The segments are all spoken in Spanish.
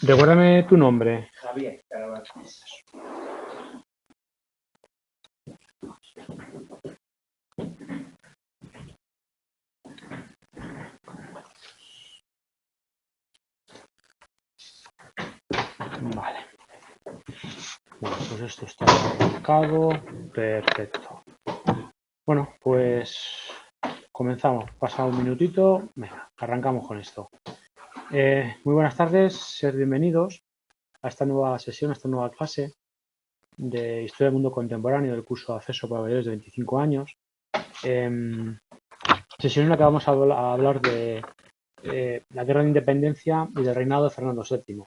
Recuérdame tu nombre. Javier, Vale. Bueno, pues esto está marcado. Perfecto. Bueno, pues comenzamos. Pasa un minutito. Venga, arrancamos con esto. Muy buenas tardes, ser bienvenidos a esta nueva sesión, a esta nueva clase de Historia del Mundo Contemporáneo del curso de acceso para mayores de 25 años. Sesión en la que vamos a hablar de la Guerra de Independencia y del reinado de Fernando VII.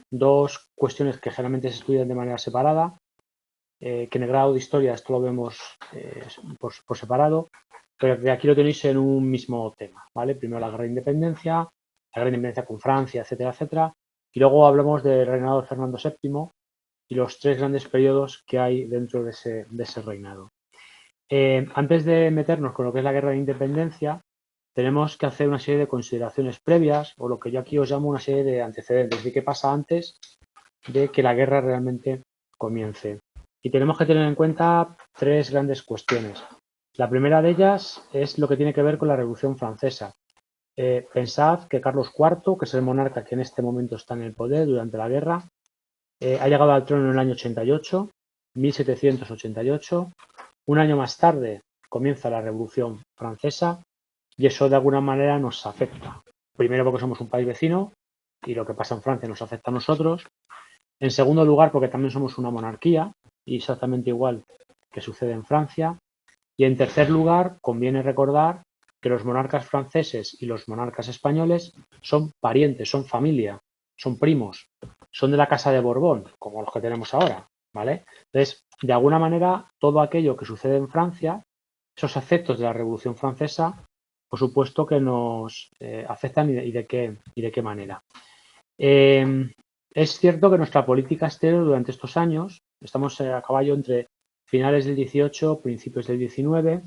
Dos cuestiones que generalmente se estudian de manera separada, que en el grado de historia esto lo vemos por separado, pero que aquí lo tenéis en un mismo tema, ¿vale? Primero la Guerra de Independencia, la Guerra de Independencia con Francia, etcétera, etcétera, y luego hablamos del reinado de Fernando VII y los tres grandes periodos que hay dentro de ese reinado. Antes de meternos con lo que es la Guerra de Independencia, tenemos que hacer una serie de consideraciones previas, o lo que yo aquí os llamo una serie de antecedentes, de qué pasa antes de que la guerra realmente comience. Y tenemos que tener en cuenta tres grandes cuestiones. La primera de ellas es lo que tiene que ver con la Revolución Francesa. Pensad que Carlos IV, que es el monarca que en este momento está en el poder durante la guerra, ha llegado al trono en el año 88, 1788. Un año más tarde comienza la Revolución Francesa y eso de alguna manera nos afecta. Primero porque somos un país vecino y lo que pasa en Francia nos afecta a nosotros. En segundo lugar porque también somos una monarquía y exactamente igual que sucede en Francia. Y en tercer lugar conviene recordar que los monarcas franceses y los monarcas españoles son parientes, son familia, son primos, son de la casa de Borbón, como los que tenemos ahora, ¿vale? Entonces, de alguna manera, todo aquello que sucede en Francia, esos efectos de la Revolución Francesa, por supuesto que nos afectan y de qué manera. Es cierto que nuestra política exterior durante estos años, estamos a caballo entre finales del 18, principios del 19,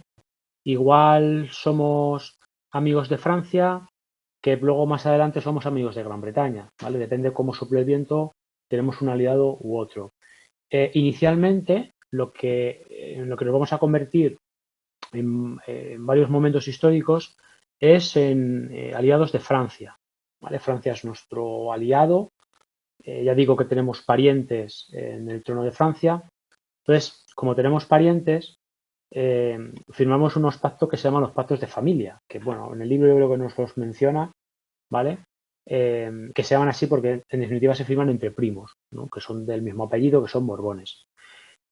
igual somos amigos de Francia, que luego más adelante somos amigos de Gran Bretaña, ¿vale? Depende cómo sople el viento, tenemos un aliado u otro. Inicialmente, en lo que nos vamos a convertir en varios momentos históricos es en aliados de Francia, ¿vale? Francia es nuestro aliado, ya digo que tenemos parientes en el trono de Francia, entonces, como tenemos parientes, firmamos unos pactos que se llaman los pactos de familia, que bueno, en el libro yo creo que nos los menciona, ¿vale? Que se llaman así porque en definitiva se firman entre primos, ¿no? Que son del mismo apellido, que son Borbones.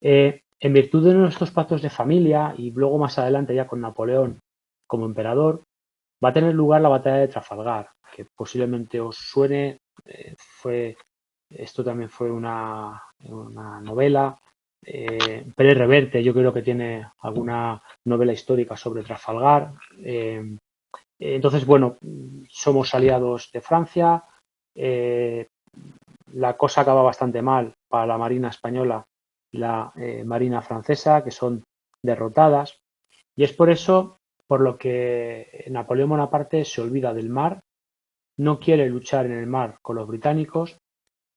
En virtud de nuestros pactos de familia y luego más adelante ya con Napoleón como emperador, va a tener lugar la batalla de Trafalgar, que posiblemente os suene, esto también fue una novela. Pérez Reverte, yo creo que tiene alguna novela histórica sobre Trafalgar. Entonces, bueno, somos aliados de Francia. La cosa acaba bastante mal para la Marina española y la Marina francesa, que son derrotadas. Y es por eso por lo que Napoleón Bonaparte se olvida del mar, no quiere luchar en el mar con los británicos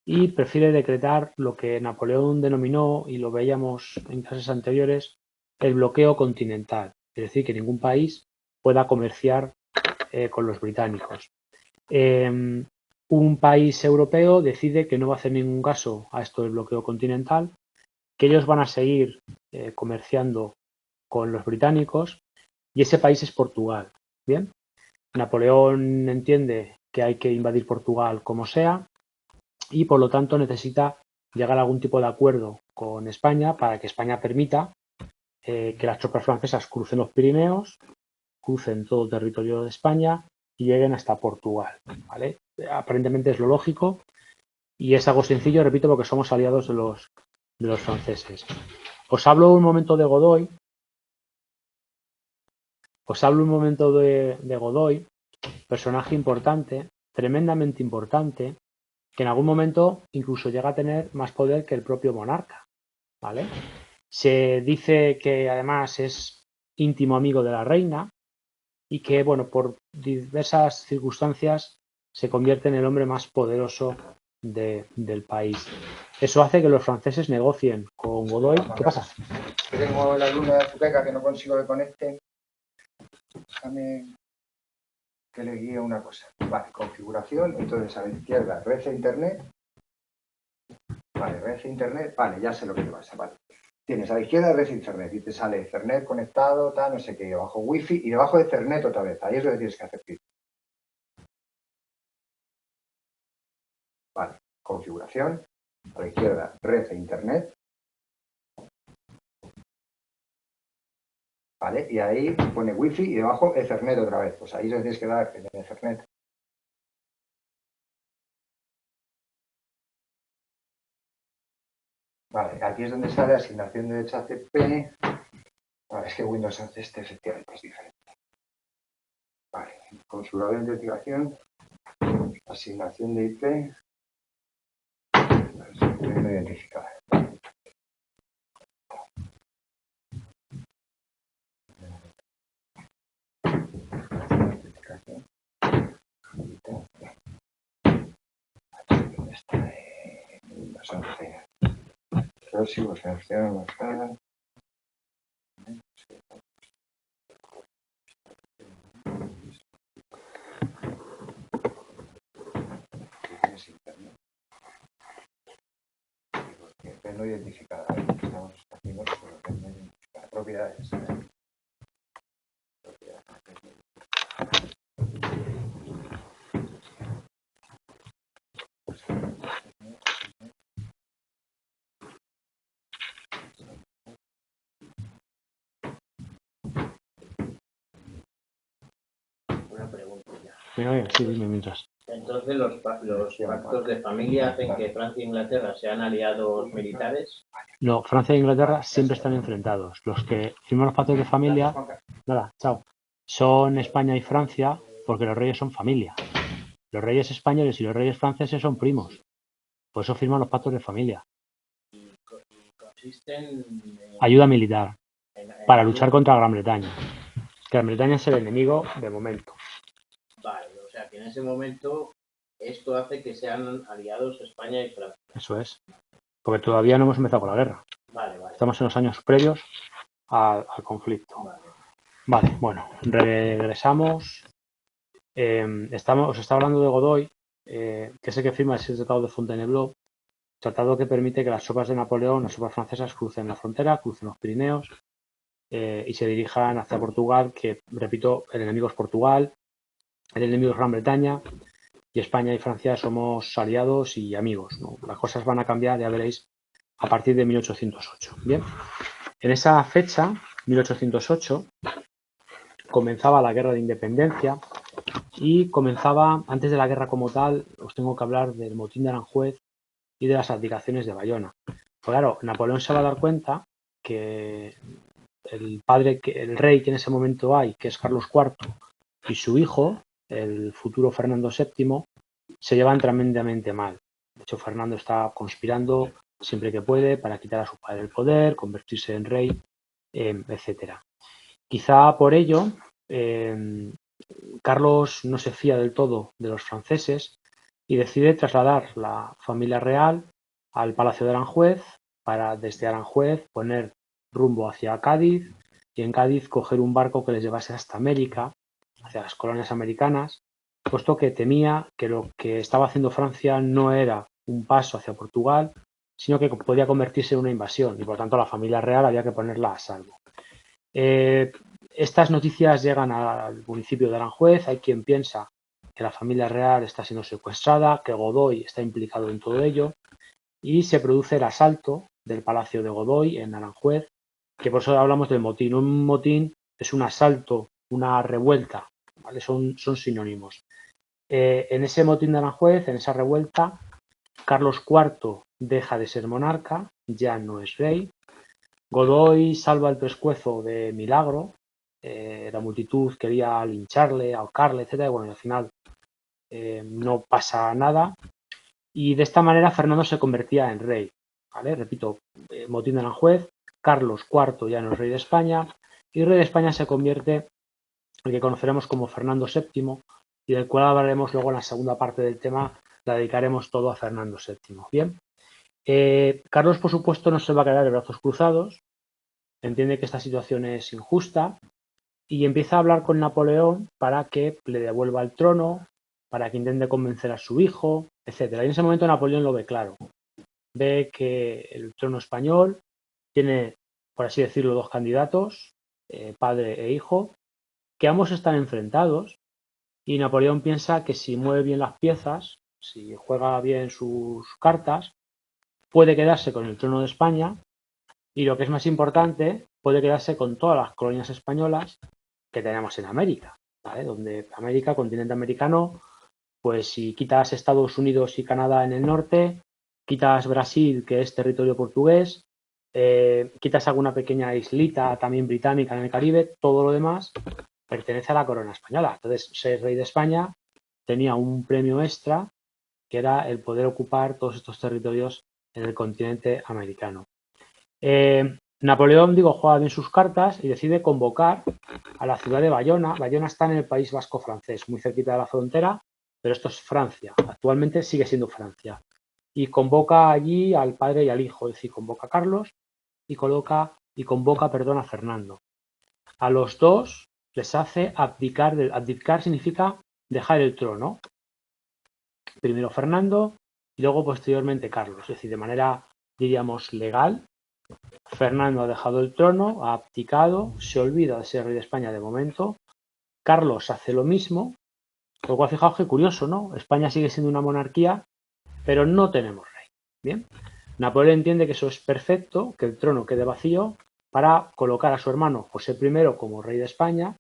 y prefiere decretar lo que Napoleón denominó, y lo veíamos en clases anteriores, el bloqueo continental, es decir, que ningún país pueda comerciar con los británicos. Un país europeo decide que no va a hacer ningún caso a esto del bloqueo continental, que ellos van a seguir comerciando con los británicos, y ese país es Portugal. Bien, Napoleón entiende que hay que invadir Portugal como sea, y por lo tanto necesita llegar a algún tipo de acuerdo con España para que España permita que las tropas francesas crucen los Pirineos, crucen todo el territorio de España y lleguen hasta Portugal, ¿vale? Aparentemente es lo lógico y es algo sencillo, repito, porque somos aliados de los franceses. Os hablo un momento de Godoy. Godoy, personaje importante, tremendamente importante, que en algún momento incluso llega a tener más poder que el propio monarca, ¿vale? Se dice que además es íntimo amigo de la reina y que, bueno, por diversas circunstancias se convierte en el hombre más poderoso del país. Eso hace que los franceses negocien con Godoy. ¿Qué pasa? Tengo la luna de Azuqueca que no consigo que conecte. Déjame que le guíe una cosa. Vale, configuración. Entonces a la izquierda, red e internet. Vale, red e internet. Vale, ya sé lo que te pasa. Vale. Tienes a la izquierda red e internet y te sale Ethernet conectado, tal, no sé qué, abajo Wi-Fi y debajo de Ethernet otra vez. Ahí es donde tienes que hacer clic. Vale, configuración. A la izquierda, red e internet. ¿Vale? Y ahí pone Wi-Fi y debajo Ethernet otra vez. Pues ahí es donde tienes que dar en Ethernet. Vale, aquí es donde sale asignación de HTTP. Vale, es que Windows hace efectivamente es diferente. Vale, configurador de identificación, asignación de IP, no identificada. Windows 11. Próximo, selección, mostrar. No identificada. Estamos haciendo no identificada. Propiedades. Una pregunta ya. Sí, dime mientras. Entonces, los pactos de familia hacen que Francia e Inglaterra sean aliados militares. No, Francia e Inglaterra siempre están enfrentados. Los que firman los pactos de familia, nada, chao, son España y Francia porque los reyes son familia. Los reyes españoles y los reyes franceses son primos. Por eso firman los pactos de familia. Y consisten Ayuda militar para luchar contra Gran Bretaña. Que Gran Bretaña es el enemigo de momento. Vale, o sea que en ese momento esto hace que sean aliados España y Francia. Eso es. Porque todavía no hemos empezado con la guerra. Vale, vale. Estamos en los años previos al conflicto. Vale, bueno, regresamos. Os está hablando de Godoy, que es el que firma el Tratado de Fontainebleau, tratado que permite que las tropas de Napoleón, las tropas francesas, crucen la frontera, crucen los Pirineos y se dirijan hacia Portugal, que, repito, el enemigo es Portugal, el enemigo es Gran Bretaña, y España y Francia somos aliados y amigos, ¿no? Las cosas van a cambiar, ya veréis, a partir de 1808. Bien, en esa fecha, 1808, comenzaba la Guerra de Independencia y comenzaba, antes de la guerra como tal, os tengo que hablar del motín de Aranjuez y de las abdicaciones de Bayona. Pues claro, Napoleón se va a dar cuenta que el rey que en ese momento hay, que es Carlos IV, y su hijo, el futuro Fernando VII, se llevan tremendamente mal. De hecho, Fernando está conspirando siempre que puede para quitar a su padre el poder, convertirse en rey, etcétera. Quizá por ello, Carlos no se fía del todo de los franceses y decide trasladar la familia real al Palacio de Aranjuez para desde Aranjuez poner rumbo hacia Cádiz y en Cádiz coger un barco que les llevase hasta América, hacia las colonias americanas, puesto que temía que lo que estaba haciendo Francia no era un paso hacia Portugal, sino que podía convertirse en una invasión y por tanto la familia real había que ponerla a salvo. Estas noticias llegan al municipio de Aranjuez, hay quien piensa que la familia real está siendo secuestrada, que Godoy está implicado en todo ello y se produce el asalto del Palacio de Godoy en Aranjuez, que por eso hablamos del motín. Un motín es un asalto, una revuelta, ¿vale? Son sinónimos. En ese motín de Aranjuez, en esa revuelta, Carlos IV deja de ser monarca, ya no es rey. Godoy salva el pescuezo de milagro. La multitud quería lincharle, ahorcarle, etc. Bueno, y al final no pasa nada. Y de esta manera Fernando se convertía en rey. ¿Vale? Repito, motín de Aranjuez, Carlos IV ya no es rey de España, y rey de España se convierte el que conoceremos como Fernando VII, y del cual hablaremos luego en la segunda parte del tema la dedicaremos todo a Fernando VII. Bien, Carlos, por supuesto, no se va a quedar de brazos cruzados, entiende que esta situación es injusta y empieza a hablar con Napoleón para que le devuelva el trono, para que intente convencer a su hijo, etcétera. Y en ese momento Napoleón lo ve claro. Ve que el trono español tiene, por así decirlo, dos candidatos, padre e hijo, que ambos están enfrentados y Napoleón piensa que si mueve bien las piezas, si juega bien sus cartas, puede quedarse con el trono de España y, lo que es más importante, puede quedarse con todas las colonias españolas que tenemos en América, ¿vale? Donde América, continente americano, pues si quitas Estados Unidos y Canadá en el norte, quitas Brasil, que es territorio portugués, quitas alguna pequeña islita también británica en el Caribe, todo lo demás pertenece a la corona española. Entonces, ser rey de España tenía un premio extra, que era el poder ocupar todos estos territorios en el continente americano. Napoleón, juega bien sus cartas y decide convocar a la ciudad de Bayona. Bayona está en el País Vasco francés, muy cerquita de la frontera, pero esto es Francia. Actualmente sigue siendo Francia. Y convoca allí al padre y al hijo, es decir, convoca a Carlos y convoca, a Fernando. A los dos les hace abdicar. Abdicar significa dejar el trono. Primero Fernando y luego posteriormente Carlos. Es decir, de manera, diríamos, legal, Fernando ha dejado el trono, ha abdicado, se olvida de ser rey de España de momento. Carlos hace lo mismo, lo cual, fijaos qué curioso, ¿no? España sigue siendo una monarquía, pero no tenemos rey. Bien, Napoleón entiende que eso es perfecto, que el trono quede vacío, para colocar a su hermano José I como rey de España,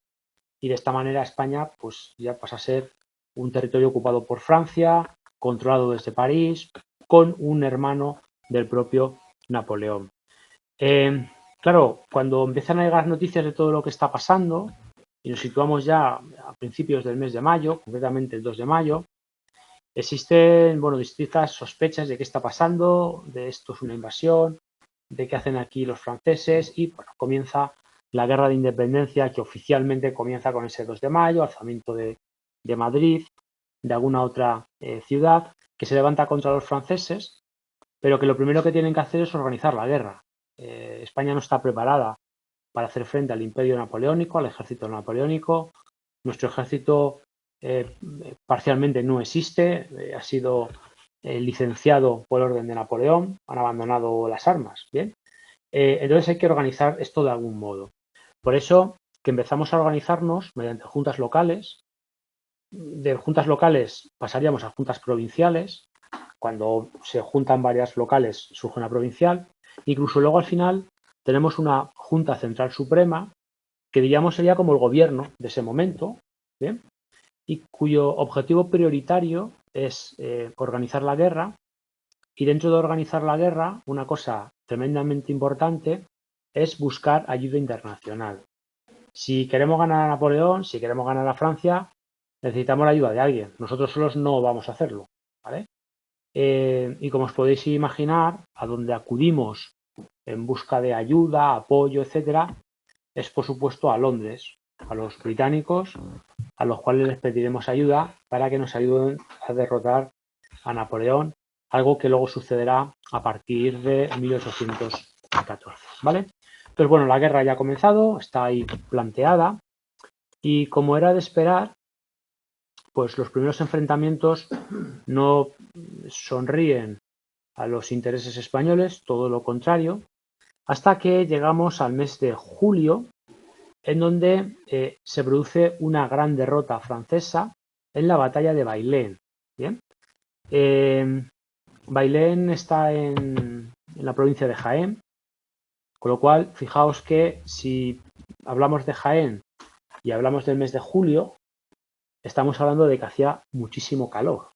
y de esta manera España pues ya pasa a ser un territorio ocupado por Francia, controlado desde París, con un hermano del propio Napoleón. Claro, cuando empiezan a llegar noticias de todo lo que está pasando, y nos situamos ya a principios del mes de mayo, concretamente el 2 de mayo, existen, distintas sospechas de qué está pasando, de esto es una invasión, de qué hacen aquí los franceses, y comienza la guerra de independencia, que oficialmente comienza con ese 2 de mayo, alzamiento de Madrid, de alguna otra ciudad, que se levanta contra los franceses, pero que lo primero que tienen que hacer es organizar la guerra. España no está preparada para hacer frente al imperio napoleónico, al ejército napoleónico. Nuestro ejército parcialmente no existe, ha sido licenciado por orden de Napoleón, han abandonado las armas. Bien, entonces hay que organizar esto de algún modo. Por eso que empezamos a organizarnos mediante juntas locales. De juntas locales pasaríamos a juntas provinciales. Cuando se juntan varias locales surge una provincial. Incluso luego al final tenemos una Junta Central Suprema, que diríamos sería como el gobierno de ese momento, ¿bien? Y cuyo objetivo prioritario es organizar la guerra. Y dentro de organizar la guerra, una cosa tremendamente importante es buscar ayuda internacional. Si queremos ganar a Napoleón, si queremos ganar a Francia, necesitamos la ayuda de alguien. Nosotros solos no vamos a hacerlo, ¿vale? Y como os podéis imaginar, a donde acudimos en busca de ayuda, apoyo, etcétera, es por supuesto a Londres, a los británicos, a los cuales les pediremos ayuda para que nos ayuden a derrotar a Napoleón, algo que luego sucederá a partir de 1814, ¿vale? Entonces, la guerra ya ha comenzado, está ahí planteada, y como era de esperar, pues los primeros enfrentamientos no sonríen a los intereses españoles, todo lo contrario, hasta que llegamos al mes de julio, en donde se produce una gran derrota francesa en la batalla de Bailén. ¿Bien? Bailén está en la provincia de Jaén, con lo cual, fijaos que si hablamos de Jaén y hablamos del mes de julio, estamos hablando de que hacía muchísimo calor.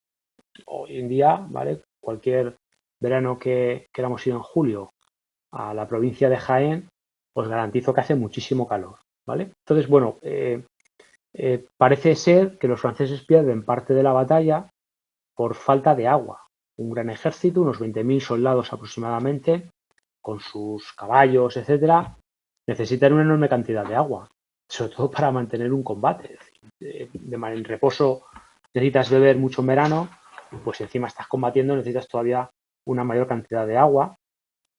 Hoy en día, ¿vale? Cualquier verano que queramos ir en julio a la provincia de Jaén, os garantizo que hace muchísimo calor, ¿vale? Entonces, parece ser que los franceses pierden parte de la batalla por falta de agua. Un gran ejército, unos 20.000 soldados aproximadamente, con sus caballos, etcétera, necesitan una enorme cantidad de agua, sobre todo para mantener un combate. En reposo necesitas beber mucho en verano, pues encima estás combatiendo, necesitas todavía una mayor cantidad de agua.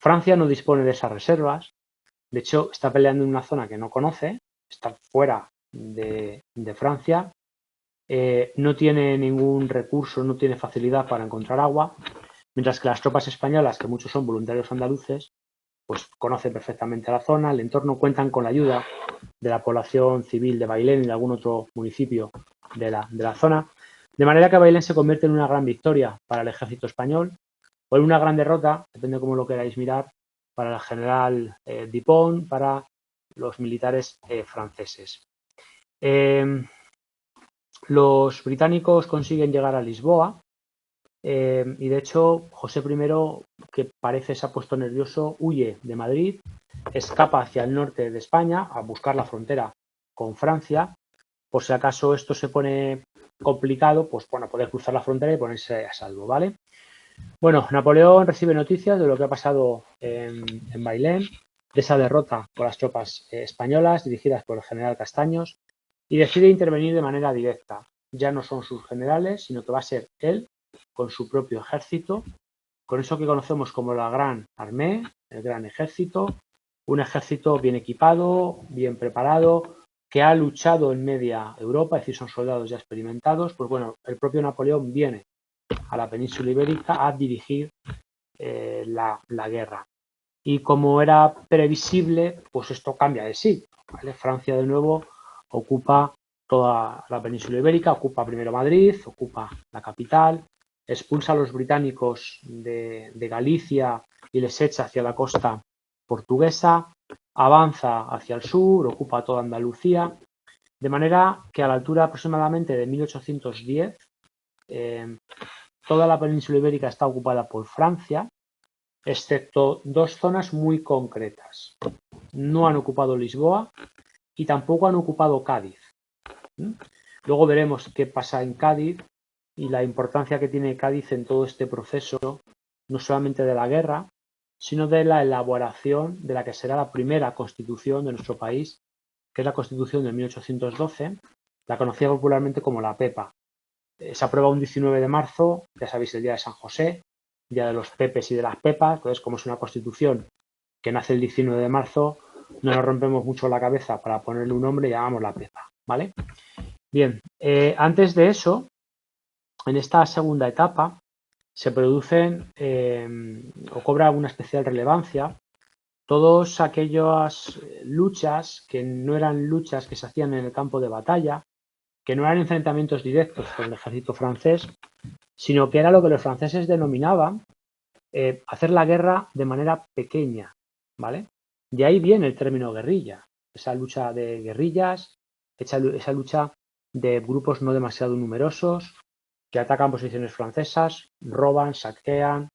Francia no dispone de esas reservas. De hecho, está peleando en una zona que no conoce, está fuera de Francia, no tiene ningún recurso, no tiene facilidad para encontrar agua, mientras que las tropas españolas, que muchos son voluntarios andaluces, pues conocen perfectamente la zona, el entorno, cuentan con la ayuda de la población civil de Bailén y de algún otro municipio de la zona, de manera que Bailén se convierte en una gran victoria para el ejército español o en una gran derrota, depende de cómo lo queráis mirar, para el general Dupont, para los militares franceses. Los británicos consiguen llegar a Lisboa y de hecho José I, que parece se ha puesto nervioso, huye de Madrid, escapa hacia el norte de España a buscar la frontera con Francia. Por si acaso esto se pone complicado, pues bueno, poder cruzar la frontera y ponerse a salvo, ¿vale? Bueno, Napoleón recibe noticias de lo que ha pasado en Bailén, de esa derrota por las tropas españolas dirigidas por el general Castaños, y decide intervenir de manera directa. Ya no son sus generales, sino que va a ser él, con su propio ejército, con eso que conocemos como la Gran Armée, el Gran Ejército, un ejército bien equipado, bien preparado, que ha luchado en media Europa, es decir, son soldados ya experimentados. Pues bueno, el propio Napoleón viene a la península ibérica a dirigir la guerra. Y como era previsible, pues esto cambia de sí, ¿vale? Francia de nuevo ocupa toda la península ibérica, ocupa primero Madrid, ocupa la capital, expulsa a los británicos de Galicia y les echa hacia la costa portuguesa, avanza hacia el sur, ocupa toda Andalucía, de manera que a la altura aproximadamente de 1810 toda la península ibérica está ocupada por Francia, excepto dos zonas muy concretas. No han ocupado Lisboa y tampoco han ocupado Cádiz. Luego veremos qué pasa en Cádiz y la importancia que tiene Cádiz en todo este proceso, no solamente de la guerra, sino de la elaboración de la que será la primera constitución de nuestro país, que es la Constitución de 1812, la conocida popularmente como la Pepa. Se aprueba un 19 de marzo, ya sabéis, el día de San José, día de los Pepes y de las Pepas. Entonces, como es una constitución que nace el 19 de marzo, no nos rompemos mucho la cabeza para ponerle un nombre y llamamos la Pepa, ¿vale? Bien, antes de eso, en esta segunda etapa, se producen o cobra una especial relevancia todas aquellas luchas que no eran luchas que se hacían en el campo de batalla, que no eran enfrentamientos directos con el ejército francés, sino que era lo que los franceses denominaban hacer la guerra de manera pequeña, ¿vale? De ahí viene el término guerrilla, esa lucha de guerrillas, esa lucha de grupos no demasiado numerosos que atacan posiciones francesas, roban, saquean,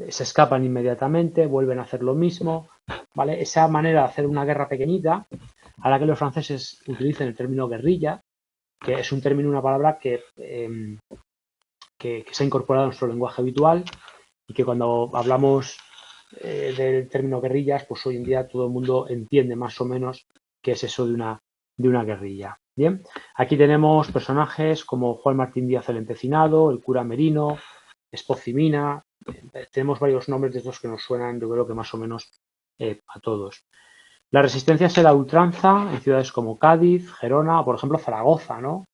se escapan inmediatamente, vuelven a hacer lo mismo, ¿vale? Esa manera de hacer una guerra pequeñita, a la que los franceses utilizan el término guerrilla, que es un término, una palabra que se ha incorporado a nuestro lenguaje habitual y que cuando hablamos del término guerrillas, pues hoy en día todo el mundo entiende más o menos qué es eso de una guerrilla. Bien, aquí tenemos personajes como Juan Martín Díaz el Empecinado, el cura Merino, Espocimina, tenemos varios nombres de estos que nos suenan, yo creo que más o menos a todos. La resistencia se da a ultranza en ciudades como Cádiz, Gerona o, por ejemplo, Zaragoza, ¿no?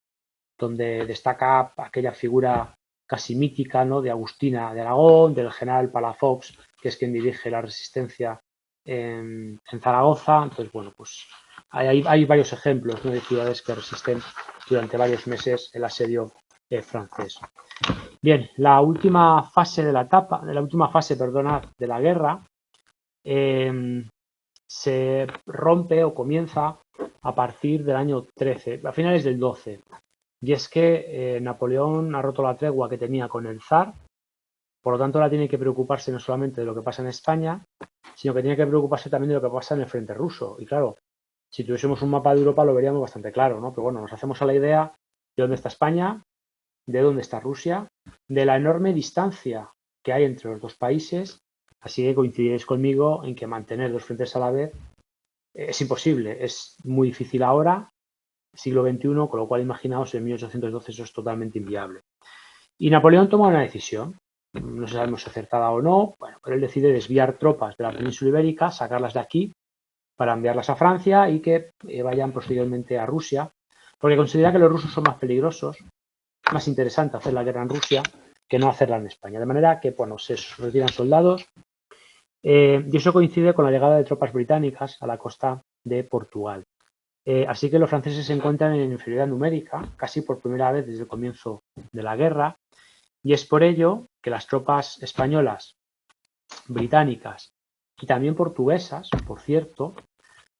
Donde destaca aquella figura casi mítica, ¿no? De Agustina de Aragón, del general Palafox, que es quien dirige la resistencia en Zaragoza. Entonces, bueno, pues hay varios ejemplos, ¿no? De ciudades que resisten durante varios meses el asedio francés. Bien, la última fase de la guerra se rompe o comienza a partir del año 13, a finales del 12. Y es que Napoleón ha roto la tregua que tenía con el zar, por lo tanto ahora tiene que preocuparse no solamente de lo que pasa en España, sino que tiene que preocuparse también de lo que pasa en el frente ruso. Y claro, si tuviésemos un mapa de Europa lo veríamos bastante claro, ¿no? Pero bueno, nos hacemos a la idea de dónde está España, de dónde está Rusia, de la enorme distancia que hay entre los dos países, así que coincidiréis conmigo en que mantener dos frentes a la vez es imposible, es muy difícil ahora, siglo XXI, con lo cual imaginaos en 1812 eso es totalmente inviable. Y Napoleón toma una decisión, no sabemos si acertada o no, bueno, pero él decide desviar tropas de la península ibérica, sacarlas de aquí para enviarlas a Francia y que vayan posteriormente a Rusia, porque considera que los rusos son más peligrosos, más interesante hacer la guerra en Rusia que no hacerla en España. De manera que, bueno, se retiran soldados y eso coincide con la llegada de tropas británicas a la costa de Portugal. Así que los franceses se encuentran en inferioridad numérica, casi por primera vez desde el comienzo de la guerra, y es por ello que las tropas españolas, británicas y también portuguesas, por cierto,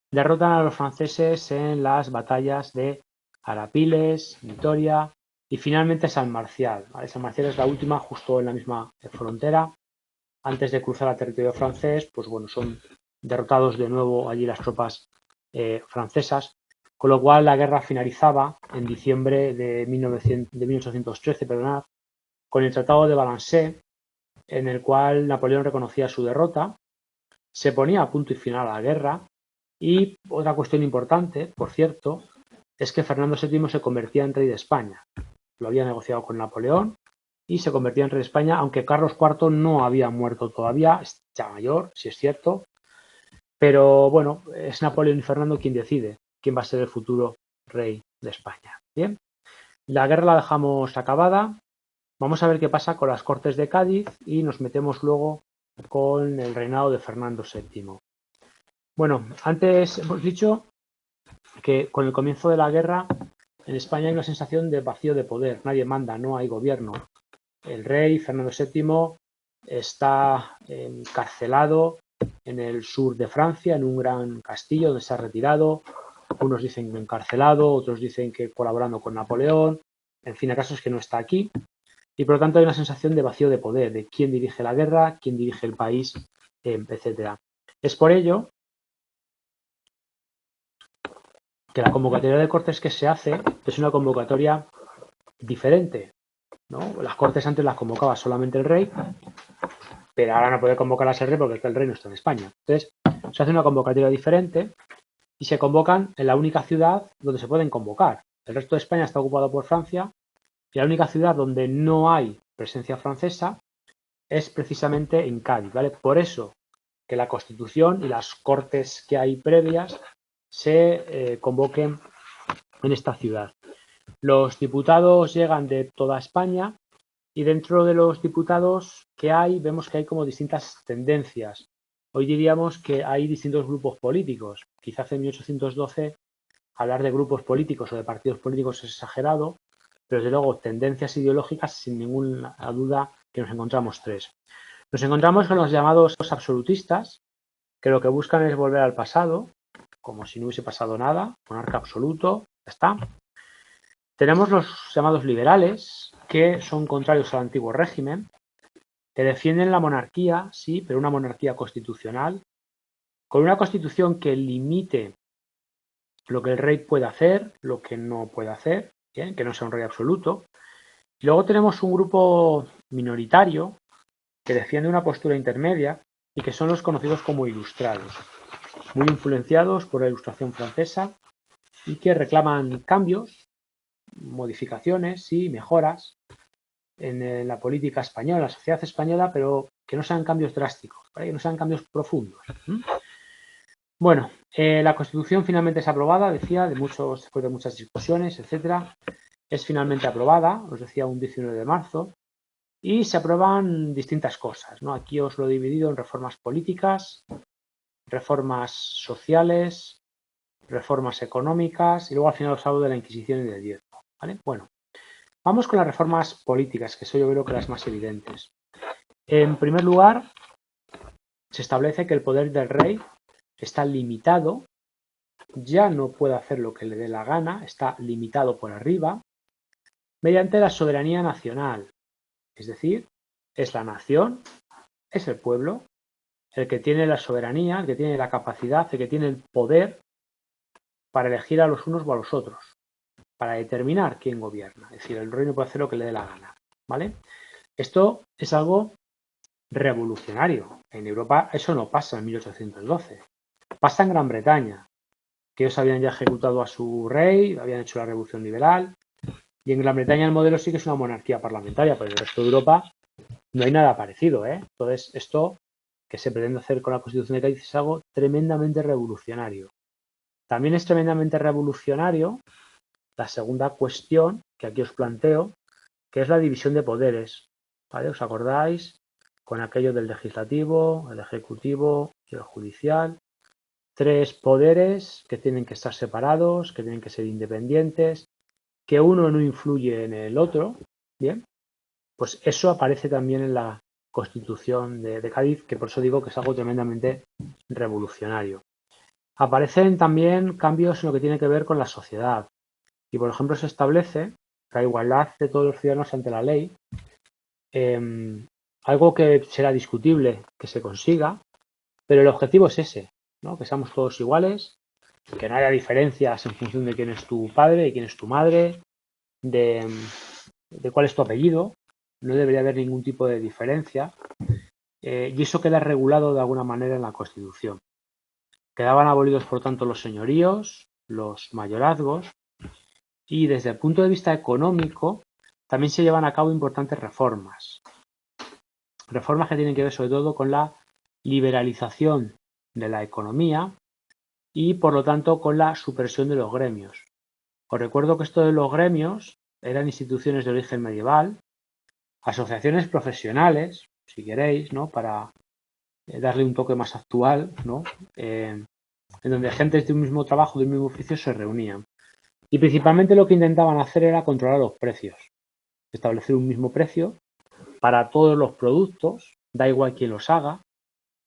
derrotan a los franceses en las batallas de Arapiles, Vitoria y finalmente San Marcial. ¿Vale? San Marcial es la última, justo en la misma frontera. Antes de cruzar al territorio francés, pues bueno, son derrotados de nuevo allí las tropas francesas, con lo cual la guerra finalizaba en diciembre de 1813, perdonad, con el Tratado de Valencey, en el cual Napoleón reconocía su derrota, se ponía a punto y final a la guerra y otra cuestión importante, por cierto, es que Fernando VII se convertía en rey de España. Lo había negociado con Napoleón y se convertía en rey de España, aunque Carlos IV no había muerto todavía, es ya mayor, si es cierto, pero bueno, es Napoleón y Fernando quien decide quién va a ser el futuro rey de España. Bien, la guerra la dejamos acabada. Vamos a ver qué pasa con las Cortes de Cádiz y nos metemos luego con el reinado de Fernando VII. Bueno, antes hemos dicho que con el comienzo de la guerra en España hay una sensación de vacío de poder. Nadie manda, no hay gobierno. El rey Fernando VII está encarcelado en el sur de Francia, en un gran castillo donde se ha retirado. Unos dicen que encarcelado, otros dicen que colaborando con Napoleón. En fin, el caso es que no está aquí. Y por lo tanto hay una sensación de vacío de poder, de quién dirige la guerra, quién dirige el país, etc. Es por ello que la convocatoria de Cortes que se hace es una convocatoria diferente, ¿no? Las Cortes antes las convocaba solamente el rey, pero ahora no puede convocarlas el rey porque el rey no está en España. Entonces, se hace una convocatoria diferente y se convocan en la única ciudad donde se pueden convocar. El resto de España está ocupado por Francia y la única ciudad donde no hay presencia francesa es precisamente en Cádiz, ¿vale? Por eso que la Constitución y las Cortes que hay previas se convoquen en esta ciudad. Los diputados llegan de toda España y dentro de los diputados que hay, vemos que hay como distintas tendencias. Hoy diríamos que hay distintos grupos políticos. Quizás en 1812 hablar de grupos políticos o de partidos políticos es exagerado, pero desde luego tendencias ideológicas sin ninguna duda que nos encontramos tres. Nos encontramos con los llamados absolutistas, que lo que buscan es volver al pasado, como si no hubiese pasado nada, monarca absoluto, ya está. Tenemos los llamados liberales, que son contrarios al antiguo régimen, que defienden la monarquía, sí, pero una monarquía constitucional, con una constitución que limite lo que el rey puede hacer, lo que no puede hacer, ¿bien? Que no sea un rey absoluto. Y luego tenemos un grupo minoritario que defiende una postura intermedia y que son los conocidos como ilustrados, muy influenciados por la Ilustración francesa y que reclaman cambios, modificaciones y mejoras en la política española, en la sociedad española, pero que no sean cambios drásticos, ¿vale? Que no sean cambios profundos. Bueno, la Constitución finalmente es aprobada, decía, después de muchas discusiones, etcétera. Es finalmente aprobada, os decía, un 19 de marzo, y se aprueban distintas cosas, ¿no? Aquí os lo he dividido en reformas políticas, reformas sociales, reformas económicas y luego al final os hablo de la Inquisición y del diezmo, ¿vale? Bueno, vamos con las reformas políticas, que son yo creo que las más evidentes. En primer lugar, se establece que el poder del rey está limitado, ya no puede hacer lo que le dé la gana, está limitado por arriba, mediante la soberanía nacional. Es decir, es la nación, es el pueblo, el que tiene la soberanía, el que tiene la capacidad, el que tiene el poder para elegir a los unos o a los otros, para determinar quién gobierna. Es decir, el rey no puede hacer lo que le dé la gana, ¿vale? Esto es algo revolucionario. En Europa eso no pasa en 1812. Pasa en Gran Bretaña, que ellos habían ya ejecutado a su rey, habían hecho la revolución liberal, Y en Gran Bretaña el modelo sí que es una monarquía parlamentaria, pero en el resto de Europa no hay nada parecido, ¿eh? Entonces, esto que se pretende hacer con la Constitución de Cádiz es algo tremendamente revolucionario. También es tremendamente revolucionario la segunda cuestión que aquí os planteo, que es la división de poderes. ¿Vale? ¿Os acordáis? Con aquello del legislativo, el ejecutivo y el judicial. 3 poderes que tienen que estar separados, que tienen que ser independientes, que uno no influye en el otro. Bien, pues eso aparece también en la Constitución de Cádiz, que por eso digo que es algo tremendamente revolucionario. Aparecen también cambios en lo que tiene que ver con la sociedad. Y, por ejemplo, se establece la igualdad de todos los ciudadanos ante la ley, algo que será discutible que se consiga, pero el objetivo es ese, ¿no? Que seamos todos iguales, que no haya diferencias en función de quién es tu padre y quién es tu madre, de cuál es tu apellido, no debería haber ningún tipo de diferencia, y eso queda regulado de alguna manera en la Constitución. Quedaban abolidos, por tanto, los señoríos, los mayorazgos, y desde el punto de vista económico también se llevan a cabo importantes reformas. Reformas que tienen que ver sobre todo con la liberalización de la economía y por lo tanto con la supresión de los gremios. Os recuerdo que esto de los gremios eran instituciones de origen medieval, asociaciones profesionales, si queréis, ¿no? Para darle un toque más actual, ¿no? En donde agentes de un mismo trabajo, de un mismo oficio se reunían. Y principalmente lo que intentaban hacer era controlar los precios, establecer un mismo precio para todos los productos, da igual quién los haga,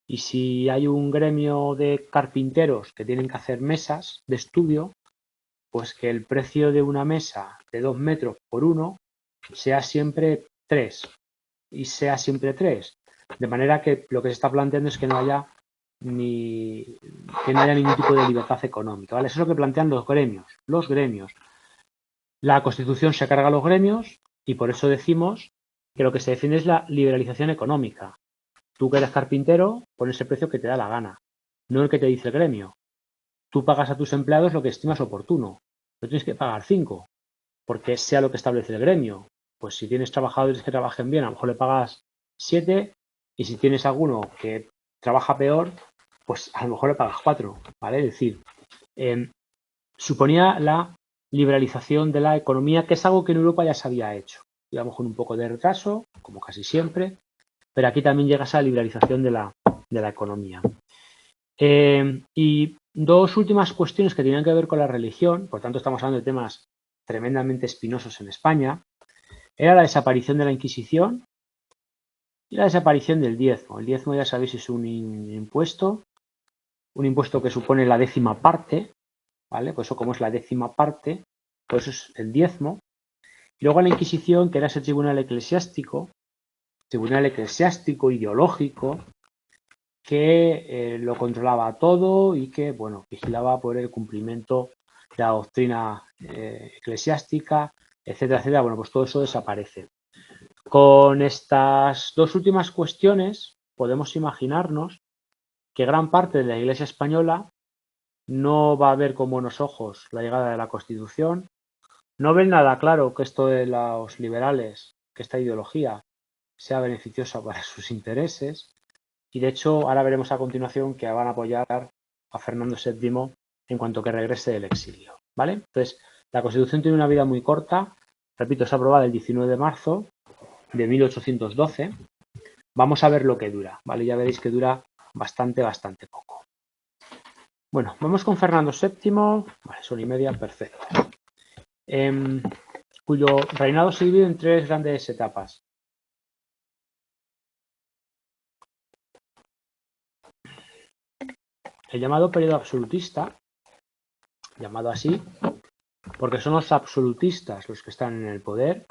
y si hay un gremio de carpinteros que tienen que hacer mesas de estudio, pues que el precio de una mesa de 2 metros por 1 sea siempre 3 y sea siempre 3. De manera que lo que se está planteando es que no haya ningún tipo de libertad económica, ¿vale? Eso es lo que plantean los gremios. Los gremios. La Constitución se carga a los gremios y por eso decimos que lo que se defiende es la liberalización económica. Tú que eres carpintero, pones el precio que te da la gana, no el que te dice el gremio. Tú pagas a tus empleados lo que estimas oportuno. No tienes que pagar 5, porque sea lo que establece el gremio. Pues si tienes trabajadores que trabajen bien, a lo mejor le pagas 7, y si tienes alguno que trabaja peor, pues a lo mejor le pagas 4, ¿vale? Es decir, suponía la liberalización de la economía, que es algo que en Europa ya se había hecho. Digamos con un poco de retraso, como casi siempre, pero aquí también llega esa liberalización de la economía. Y 2 últimas cuestiones que tenían que ver con la religión, por tanto estamos hablando de temas tremendamente espinosos en España, era la desaparición de la Inquisición y la desaparición del diezmo. El diezmo, ya sabéis, es un impuesto que supone la 10ª parte, ¿vale? Pues eso, como es la 10ª parte, pues es el diezmo. Y luego la Inquisición, que era ese tribunal eclesiástico ideológico, que lo controlaba todo y que, bueno, vigilaba por el cumplimiento de la doctrina eclesiástica, etcétera, etcétera. Bueno, pues todo eso desaparece. Con estas 2 últimas cuestiones podemos imaginarnos que gran parte de la Iglesia española no va a ver con buenos ojos la llegada de la Constitución, no ven nada claro que esto de los liberales, que esta ideología sea beneficiosa para sus intereses, y de hecho ahora veremos a continuación que van a apoyar a Fernando VII en cuanto que regrese del exilio, ¿vale? Entonces, la Constitución tiene una vida muy corta, repito, es aprobada el 19 de marzo de 1812. Vamos a ver lo que dura, ¿vale? Ya veréis que dura bastante poco. Bueno, vamos con Fernando VII, vale, son y media, perfecto. Cuyo reinado se divide en 3 grandes etapas. El llamado periodo absolutista, llamado así, porque son los absolutistas los que están en el poder,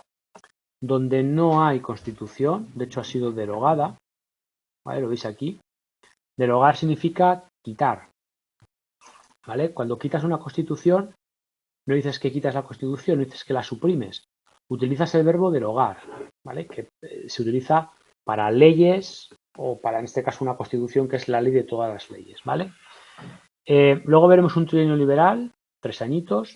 donde no hay constitución, de hecho ha sido derogada, ¿vale? Lo veis aquí. Derogar significa quitar, ¿vale? Cuando quitas una constitución, no dices que quitas la constitución, no dices que la suprimes, utilizas el verbo derogar, ¿vale? Que se utiliza para leyes o para, en este caso, una constitución que es la ley de todas las leyes, ¿vale? Luego veremos un trienio liberal, 3 añitos.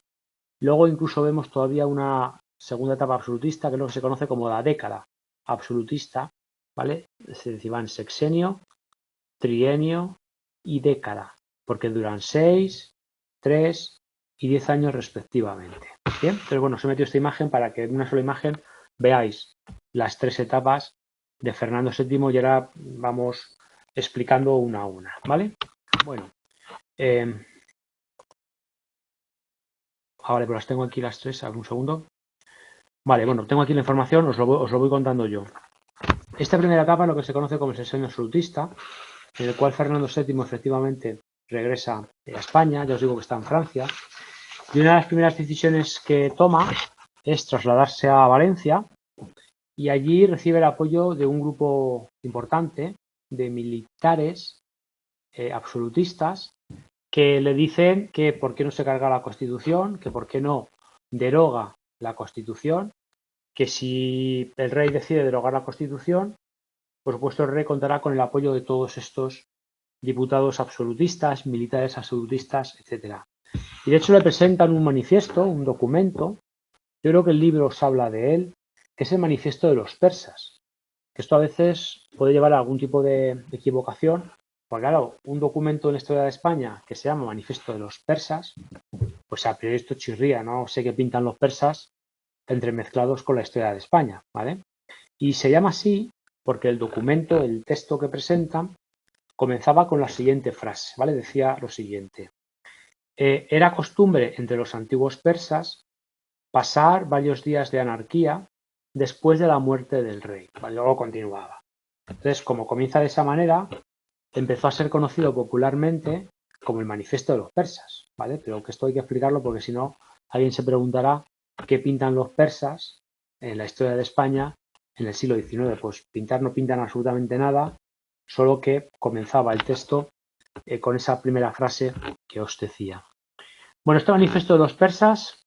Luego incluso vemos todavía una segunda etapa absolutista, que es lo que se conoce como la década absolutista, ¿vale? Es decir, van sexenio, trienio y década, porque duran 6, 3 y 10 años respectivamente. Bien, pero bueno, os he metido esta imagen para que en una sola imagen veáis las 3 etapas de Fernando VII y ahora vamos explicando una a una, ¿vale? Bueno, vale, pues las tengo aquí las 3, un segundo. Vale, bueno, tengo aquí la información, os lo voy contando yo. Esta primera etapa es lo que se conoce como el sexenio absolutista, en el cual Fernando VII efectivamente regresa a España, ya os digo que está en Francia, y una de las primeras decisiones que toma es trasladarse a Valencia y allí recibe el apoyo de un grupo importante de militares absolutistas que le dicen que por qué no se carga la Constitución, que por qué no deroga la Constitución, que si el rey decide derogar la Constitución, por supuesto el rey contará con el apoyo de todos estos diputados absolutistas, militares absolutistas, etcétera. Y de hecho le presentan un manifiesto, un documento, yo creo que el libro os habla de él, que es el manifiesto de los persas. Esto a veces puede llevar a algún tipo de equivocación, porque claro, un documento en la historia de España que se llama Manifiesto de los persas, pues a priori esto chirría, no sé qué pintan los persas entremezclados con la historia de España, ¿vale? Y se llama así porque el documento, el texto que presentan, comenzaba con la siguiente frase, ¿vale? Decía lo siguiente. Era costumbre entre los antiguos persas pasar varios días de anarquía después de la muerte del rey. ¿Vale? Luego continuaba. Entonces, como comienza de esa manera, empezó a ser conocido popularmente como el manifiesto de los persas, ¿vale? Pero que esto hay que explicarlo porque si no, alguien se preguntará qué pintan los persas en la historia de España en el siglo XIX. Pues pintar no pintan absolutamente nada, solo que comenzaba el texto con esa primera frase que os decía. Bueno, este manifiesto de los persas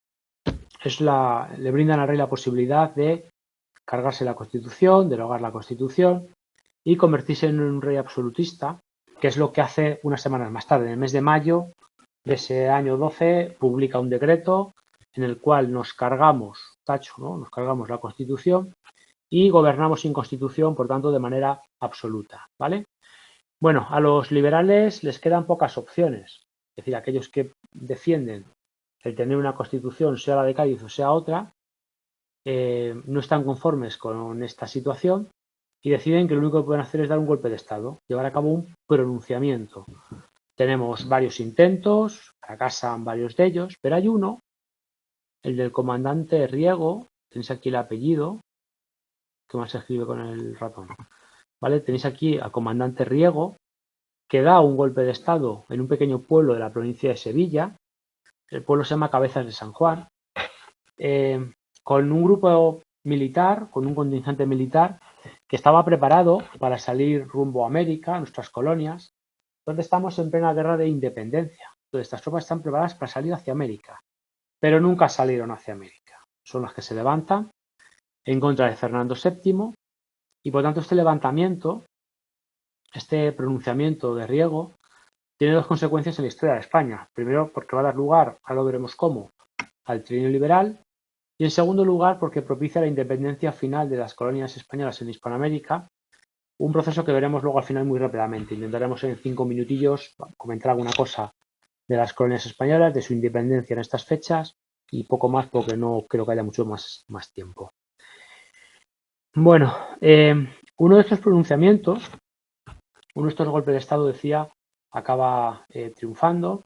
le brindan al rey la posibilidad de cargarse la Constitución, derogar la Constitución y convertirse en un rey absolutista, que es lo que hace unas semanas más tarde, en el mes de mayo de ese año 12, publica un decreto en el cual nos cargamos, tacho, ¿no? Nos cargamos la Constitución y gobernamos sin Constitución, por tanto, de manera absoluta, ¿vale? Bueno, a los liberales les quedan pocas opciones, es decir, aquellos que defienden el tener una Constitución, sea la de Cádiz o sea otra, no están conformes con esta situación y deciden que lo único que pueden hacer es dar un golpe de Estado, llevar a cabo un pronunciamiento. Tenemos varios intentos, fracasan varios de ellos, pero hay uno, el del comandante Riego, tenéis aquí el apellido, que más se escribe con el ratón, ¿vale? Tenéis aquí al comandante Riego, que da un golpe de Estado en un pequeño pueblo de la provincia de Sevilla. El pueblo se llama Cabezas de San Juan, con un grupo militar, con un contingente militar que estaba preparado para salir rumbo a América, a nuestras colonias, donde estamos en plena guerra de independencia. Entonces, estas tropas están preparadas para salir hacia América, pero nunca salieron hacia América. Son las que se levantan en contra de Fernando VII y por tanto este levantamiento, este pronunciamiento de Riego, tiene dos consecuencias en la historia de España. Primero, porque va a dar lugar, ahora lo veremos cómo, al trienio liberal, y en segundo lugar porque propicia la independencia final de las colonias españolas en Hispanoamérica, un proceso que veremos luego al final muy rápidamente. Intentaremos en 5 minutillos comentar alguna cosa de las colonias españolas, de su independencia en estas fechas y poco más porque no creo que haya mucho más tiempo. Bueno, uno de estos pronunciamientos, uno de estos golpes de Estado, decía, acaba triunfando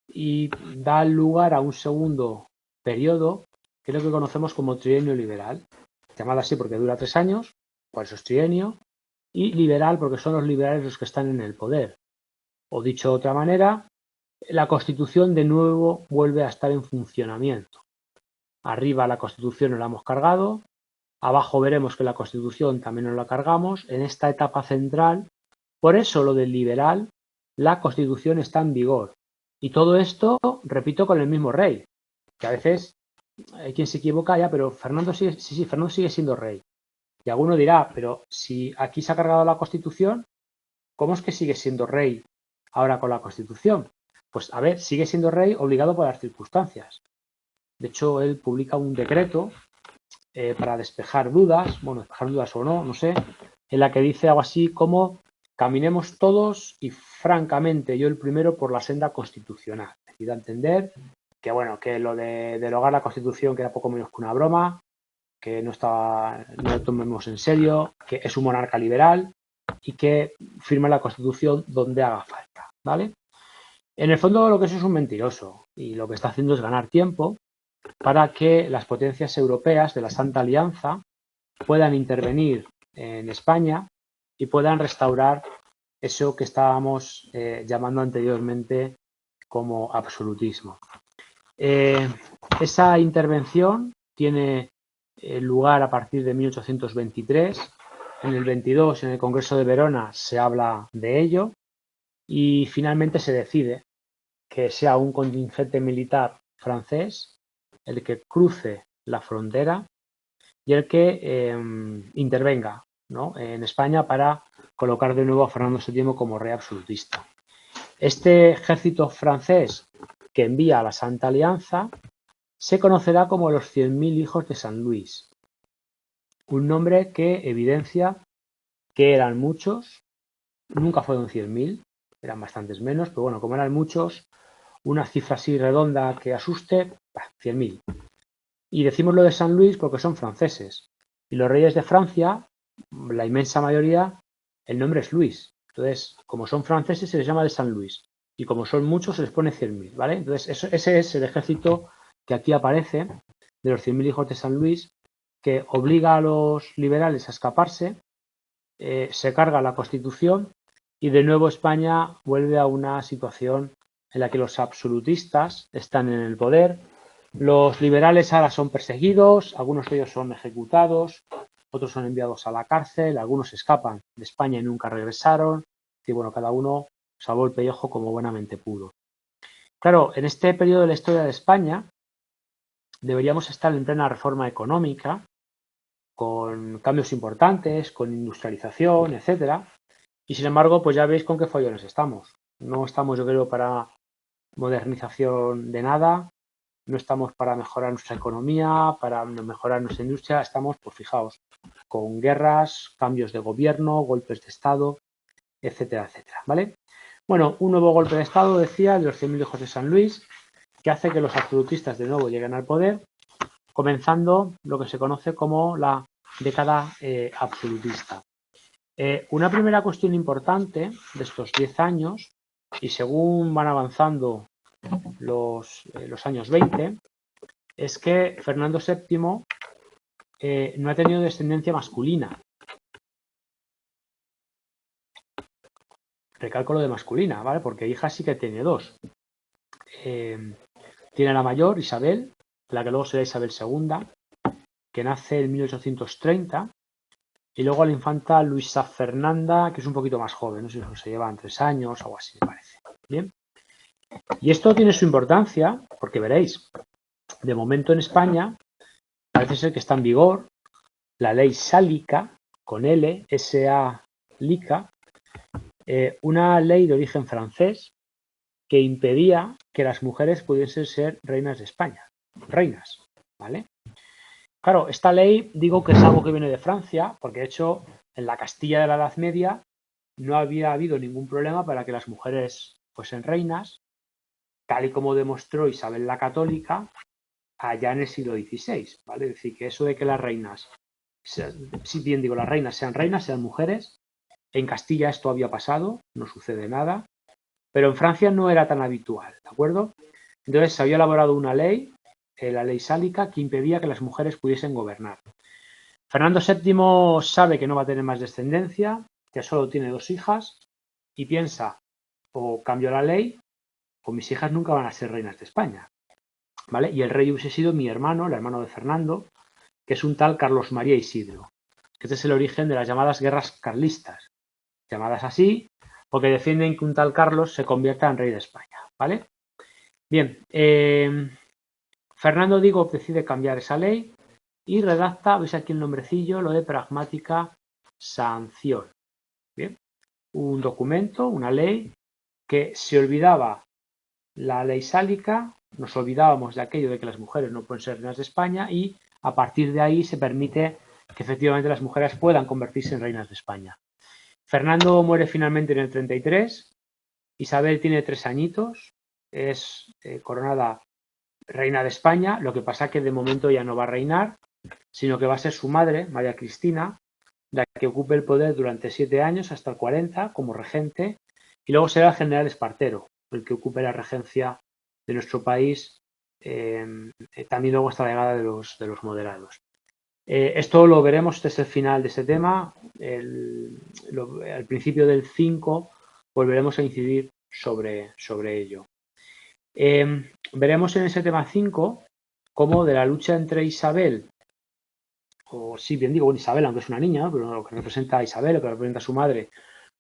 y da lugar a un segundo periodo que es lo que conocemos como trienio liberal, llamado así porque dura 3 años, por eso es trienio, y liberal porque son los liberales los que están en el poder. O dicho de otra manera, la Constitución de nuevo vuelve a estar en funcionamiento. Arriba la Constitución nos la hemos cargado, abajo veremos que la Constitución también nos la cargamos, en esta etapa central, por eso lo del liberal, la Constitución está en vigor. Y todo esto, repito, con el mismo rey, que a veces hay quien se equivoca ya, pero Fernando sigue siendo rey. Y alguno dirá, pero si aquí se ha cargado la Constitución, ¿cómo es que sigue siendo rey ahora con la Constitución? Pues a ver, sigue siendo rey obligado por las circunstancias. De hecho, él publica un decreto para despejar dudas, bueno, despejar dudas o no, no sé, en la que dice algo así como: caminemos todos y francamente yo el primero por la senda constitucional. Es decir, a entender que, bueno, que lo de derogar la Constitución que era poco menos que una broma, que no lo tomemos en serio, que es un monarca liberal y que firma la Constitución donde haga falta, ¿vale? En el fondo lo que es un mentiroso y lo que está haciendo es ganar tiempo para que las potencias europeas de la Santa Alianza puedan intervenir en España y puedan restaurar eso que estábamos llamando anteriormente como absolutismo. Esa intervención tiene lugar a partir de 1823. En el 22, en el Congreso de Verona, se habla de ello y finalmente se decide que sea un contingente militar francés el que cruce la frontera y el que intervenga, ¿no?, en España para colocar de nuevo a Fernando VII como rey absolutista. Este ejército francés que envía a la Santa Alianza se conocerá como los 100.000 hijos de San Luis, un nombre que evidencia que eran muchos, nunca fueron 100.000, eran bastantes menos, pero bueno, como eran muchos, una cifra así redonda que asuste, 100.000. Y decimos lo de San Luis porque son franceses. Y los reyes de Francia, la inmensa mayoría, el nombre es Luis. Entonces, como son franceses, se les llama de San Luis. Y como son muchos, se les pone 100.000, ¿vale? Entonces, ese es el ejército que aquí aparece, de los 100.000 hijos de San Luis, que obliga a los liberales a escaparse, se carga la Constitución y de nuevo España vuelve a una situación en la que los absolutistas están en el poder. Los liberales ahora son perseguidos, algunos de ellos son ejecutados, otros son enviados a la cárcel, algunos escapan de España y nunca regresaron. Y bueno, cada uno salvó el pellejo como buenamente pudo. Claro, en este periodo de la historia de España deberíamos estar en plena reforma económica, con cambios importantes, con industrialización, etcétera. Y sin embargo, pues ya veis con qué follones estamos. No estamos, yo creo, para modernización de nada, no estamos para mejorar nuestra economía, para mejorar nuestra industria, estamos, pues fijaos, con guerras, cambios de gobierno, golpes de Estado, etcétera, etcétera, ¿vale? Bueno, un nuevo golpe de Estado, decía, de los 100.000 hijos de San Luis, que hace que los absolutistas de nuevo lleguen al poder, comenzando lo que se conoce como la década absolutista. Una primera cuestión importante de estos 10 años, y según van avanzando los años 20, es que Fernando VII no ha tenido descendencia masculina. Recalco lo de masculina, ¿vale? Porque hija sí que tiene dos. Tiene la mayor, Isabel, la que luego será Isabel II, que nace en 1830, y luego a la infanta Luisa Fernanda, que es un poquito más joven, no sé si se llevan 3 años o algo así, me parece. Bien. Y esto tiene su importancia, porque veréis, de momento en España parece ser que está en vigor la ley sálica, con L, S-A, lica, una ley de origen francés que impedía que las mujeres pudiesen ser reinas de España. Reinas, ¿vale? Claro, esta ley digo que es algo que viene de Francia, porque de hecho en la Castilla de la Edad Media no había habido ningún problema para que las mujeres fuesen reinas, tal y como demostró Isabel la Católica allá en el siglo XVI, ¿vale? Es decir, que eso de que las reinas, si bien digo las reinas, sean mujeres, en Castilla esto había pasado, no sucede nada, pero en Francia no era tan habitual, ¿de acuerdo? Entonces se había elaborado una ley, la ley sálica, que impedía que las mujeres pudiesen gobernar. Fernando VII sabe que no va a tener más descendencia, que solo tiene 2 hijas, y piensa, o cambio la ley, o mis hijas nunca van a ser reinas de España, ¿vale? Y el rey hubiese sido mi hermano, el hermano de Fernando, que es un tal Carlos María Isidro. Este es el origen de las llamadas guerras carlistas, llamadas así porque defienden que un tal Carlos se convierta en rey de España, ¿vale? Bien, Fernando, digo, decide cambiar esa ley y redacta, veis aquí el nombrecillo, lo de pragmática sanción. Bien, un documento, una ley que se olvidaba la ley sálica, nos olvidábamos de aquello de que las mujeres no pueden ser reinas de España y a partir de ahí se permite que efectivamente las mujeres puedan convertirse en reinas de España. Fernando muere finalmente en el 33, Isabel tiene 3 añitos, es coronada reina de España, lo que pasa que de momento ya no va a reinar, sino que va a ser su madre, María Cristina, la que ocupe el poder durante 7 años hasta el 40 como regente, y luego será el general Espartero el que ocupe la regencia de nuestro país, también luego hasta la llegada de los moderados. Esto lo veremos, este es el final de este tema. Al principio del 5 volveremos a incidir sobre ello. Veremos en ese tema 5 cómo de la lucha entre Isabel, o sí, bien digo Isabel, aunque es una niña, pero lo que representa a Isabel, lo que representa a su madre,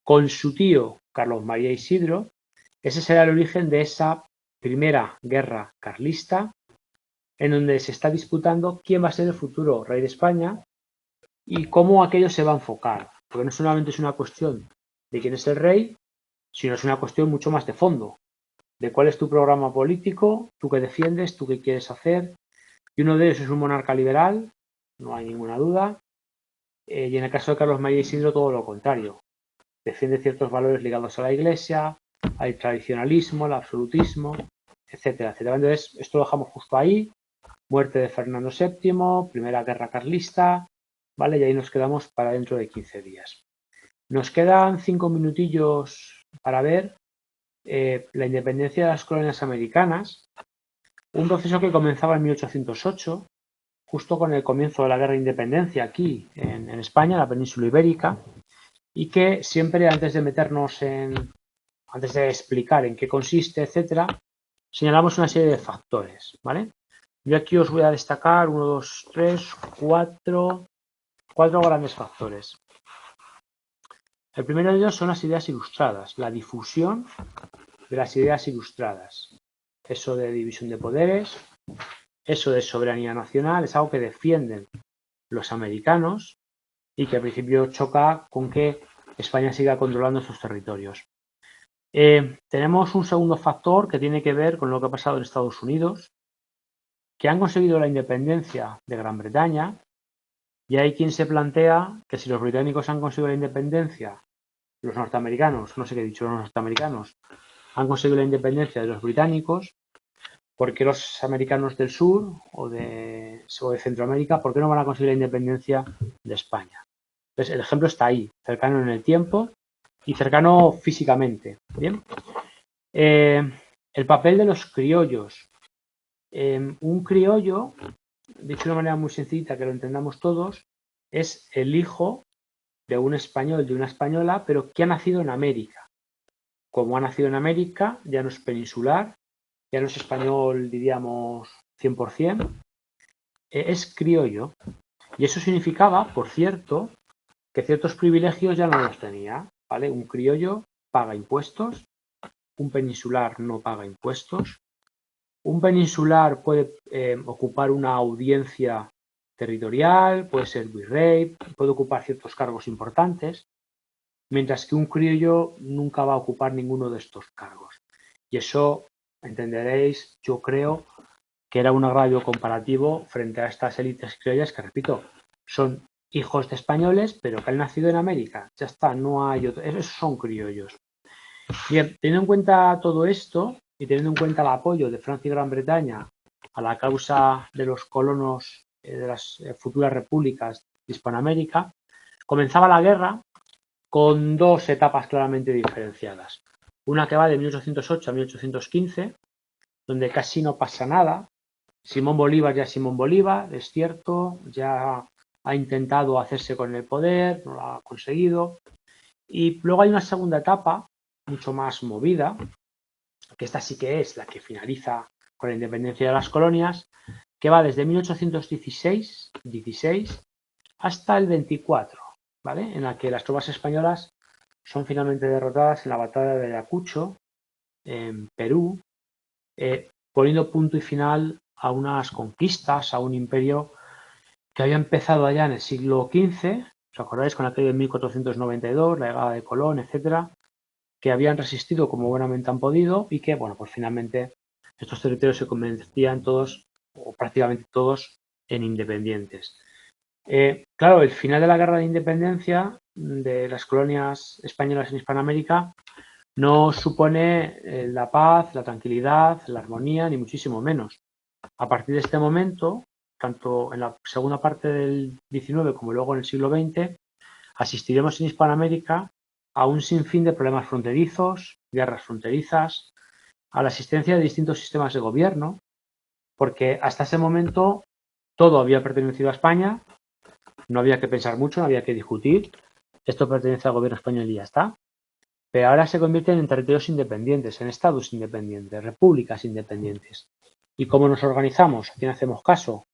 con su tío Carlos María Isidro, ese será el origen de esa primera guerra carlista, en donde se está disputando quién va a ser el futuro rey de España y cómo aquello se va a enfocar. Porque no solamente es una cuestión de quién es el rey, sino es una cuestión mucho más de fondo, de cuál es tu programa político, tú qué defiendes, tú qué quieres hacer. Y uno de ellos es un monarca liberal, no hay ninguna duda. Y en el caso de Carlos María Isidro, todo lo contrario. Defiende ciertos valores ligados a la Iglesia, al tradicionalismo, al absolutismo, etcétera, etcétera. Entonces, esto lo dejamos justo ahí. Muerte de Fernando VII, primera guerra carlista, ¿vale? Y ahí nos quedamos para dentro de 15 días. Nos quedan 5 minutillos para ver la independencia de las colonias americanas, un proceso que comenzaba en 1808, justo con el comienzo de la guerra de independencia aquí en España, en la península ibérica, y que siempre antes de explicar en qué consiste, etcétera, señalamos una serie de factores, ¿vale? Yo aquí os voy a destacar 1, 2, 3, 4 grandes factores. El primero de ellos son las ideas ilustradas, la difusión de las ideas ilustradas. Eso de división de poderes, eso de soberanía nacional, es algo que defienden los americanos y que al principio choca con que España siga controlando estos territorios. Tenemos un segundo factor que tiene que ver con lo que ha pasado en Estados Unidos, que han conseguido la independencia de Gran Bretaña, y hay quien se plantea que si los británicos han conseguido la independencia, los norteamericanos, no sé qué he dicho, los norteamericanos han conseguido la independencia de los británicos, ¿por qué los americanos del sur o de Centroamérica, por qué no van a conseguir la independencia de España? Entonces, el ejemplo está ahí, cercano en el tiempo y cercano físicamente. ¿Bien? El papel de los criollos. Un criollo, dicho de una manera muy sencilla que lo entendamos todos, es el hijo de un español, de una española, pero que ha nacido en América. Como ha nacido en América, ya no es peninsular, ya no es español, diríamos, 100%, es criollo. Y eso significaba, por cierto, que ciertos privilegios ya no los tenía, ¿vale? Un criollo paga impuestos, un peninsular no paga impuestos, un peninsular puede ocupar una audiencia territorial, puede ser virrey, puede ocupar ciertos cargos importantes, mientras que un criollo nunca va a ocupar ninguno de estos cargos. Y eso, entenderéis, yo creo que era un agravio comparativo frente a estas élites criollas que, repito, son hijos de españoles, pero que han nacido en América. Ya está, no hay otro. Esos son criollos. Bien, teniendo en cuenta todo esto y teniendo en cuenta el apoyo de Francia y Gran Bretaña a la causa de los colonos de las futuras repúblicas de Hispanoamérica, comenzaba la guerra con 2 etapas claramente diferenciadas. Una que va de 1808 a 1815, donde casi no pasa nada. Simón Bolívar ya es Simón Bolívar, es cierto, ya ha intentado hacerse con el poder, no lo ha conseguido. Y luego hay una segunda etapa, mucho más movida, que esta sí que es la que finaliza con la independencia de las colonias, que va desde 1816 hasta el 24, ¿vale? En la que las tropas españolas son finalmente derrotadas en la batalla de Ayacucho, en Perú, poniendo punto y final a unas conquistas, a un imperio que había empezado allá en el siglo XV, ¿os acordáis? Con aquello de 1492, la llegada de Colón, etcétera, que habían resistido como buenamente han podido y que, bueno, pues finalmente estos territorios se convertían todos, o prácticamente todos, en independientes. Claro, el final de la guerra de independencia de las colonias españolas en Hispanoamérica no supone la paz, la tranquilidad, la armonía, ni muchísimo menos. A partir de este momento, tanto en la segunda parte del XIX como luego en el siglo XX, asistiremos en Hispanoamérica a un sinfín de problemas fronterizos, guerras fronterizas, a la existencia de distintos sistemas de gobierno, porque hasta ese momento todo había pertenecido a España, no había que pensar mucho, no había que discutir, esto pertenece al gobierno español y ya está. Pero ahora se convierten en territorios independientes, en estados independientes, repúblicas independientes. ¿Y cómo nos organizamos? ¿A quién hacemos caso?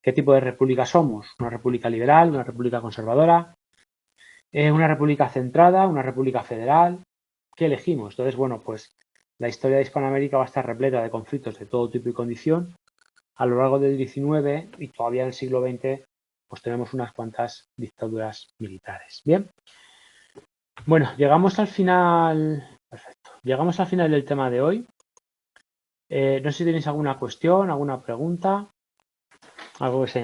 ¿Qué tipo de república somos? ¿Una república liberal? ¿Una república conservadora? ¿Una república centrada? ¿Una república federal? ¿Qué elegimos? Entonces, bueno, pues la historia de Hispanoamérica va a estar repleta de conflictos de todo tipo y condición. A lo largo del XIX y todavía en el siglo XX, pues tenemos unas cuantas dictaduras militares. Bien. Bueno, llegamos al final. Perfecto. Llegamos al final del tema de hoy. No sé si tenéis alguna cuestión, alguna pregunta, algo que se